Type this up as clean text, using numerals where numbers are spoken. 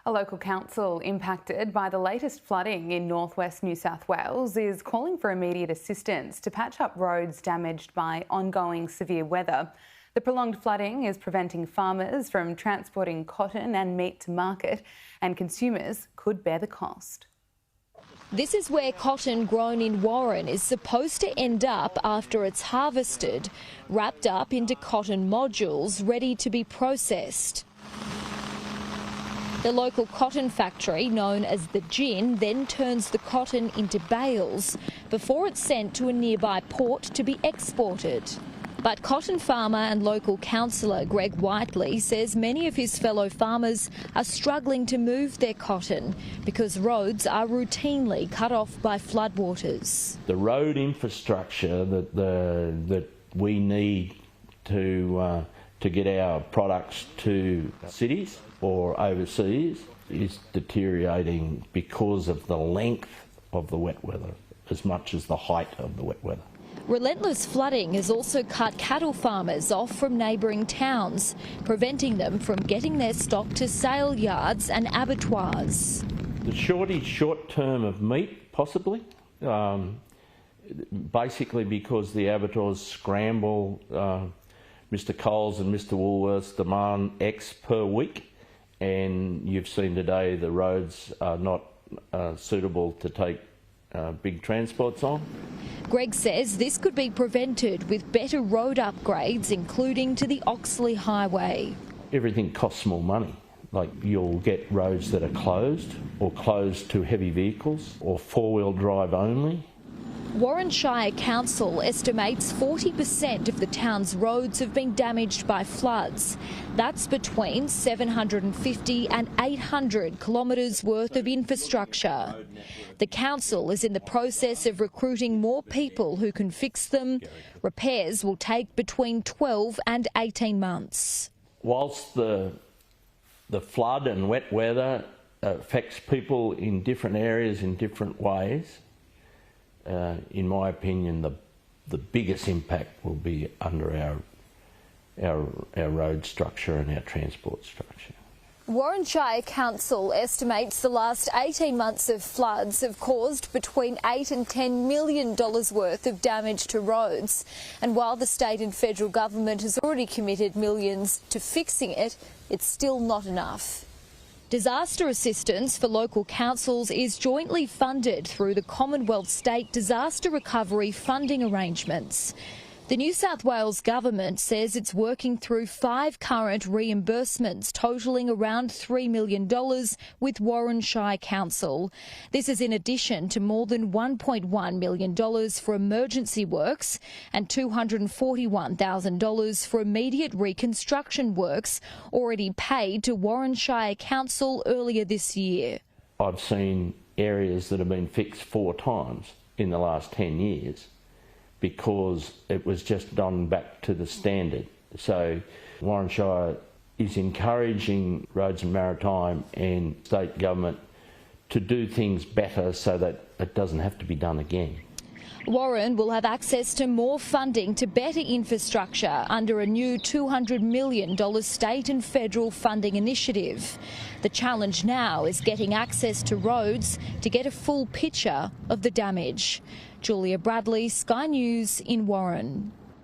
A local council impacted by the latest flooding in northwest New South Wales is calling for immediate assistance to patch up roads damaged by ongoing severe weather. The prolonged flooding is preventing farmers from transporting cotton and meat to market, and consumers could bear the cost. This is where cotton grown in Warren is supposed to end up after it's harvested, wrapped up into cotton modules ready to be processed. The local cotton factory, known as the Gin, then turns the cotton into bales before it's sent to a nearby port to be exported. But cotton farmer and local councillor Greg Whiteley says many of his fellow farmers are struggling to move their cotton because roads are routinely cut off by floodwaters. The road infrastructure that we need to get our products to cities or overseas is deteriorating because of the length of the wet weather as much as the height of the wet weather. Relentless flooding has also cut cattle farmers off from neighbouring towns, preventing them from getting their stock to sale yards and abattoirs. The short term of meat, possibly, basically because the abattoirs scramble. Mr Coles and Mr Woolworths demand X per week, and you've seen today the roads are not suitable to take big transports on. Greg says this could be prevented with better road upgrades, including to the Oxley Highway. Everything costs more money. Like, you'll get roads that are closed or closed to heavy vehicles or four-wheel drive only. Warren Shire Council estimates 40% of the town's roads have been damaged by floods. That's between 750 and 800 kilometres worth of infrastructure. The council is in the process of recruiting more people who can fix them. Repairs will take between 12 and 18 months. Whilst the flood and wet weather affects people in different areas in different ways, in my opinion, the biggest impact will be under our road structure and our transport structure. Warren Shire Council estimates the last 18 months of floods have caused between $8 and $10 million worth of damage to roads. And while the state and federal government has already committed millions to fixing it, it's still not enough. Disaster assistance for local councils is jointly funded through the Commonwealth State Disaster Recovery funding arrangements. The New South Wales government says it's working through 5 current reimbursements totalling around $3 million with Warren Shire Council. This is in addition to more than $1.1 million for emergency works and $241,000 for immediate reconstruction works already paid to Warren Shire Council earlier this year. I've seen areas that have been fixed 4 times in the last 10 years. Because it was just done back to the standard. So Warren Shire is encouraging Roads and Maritime and state government to do things better so that it doesn't have to be done again. Warren will have access to more funding to better infrastructure under a new $200 million state and federal funding initiative. The challenge now is getting access to roads to get a full picture of the damage. Julia Bradley, Sky News in Warren.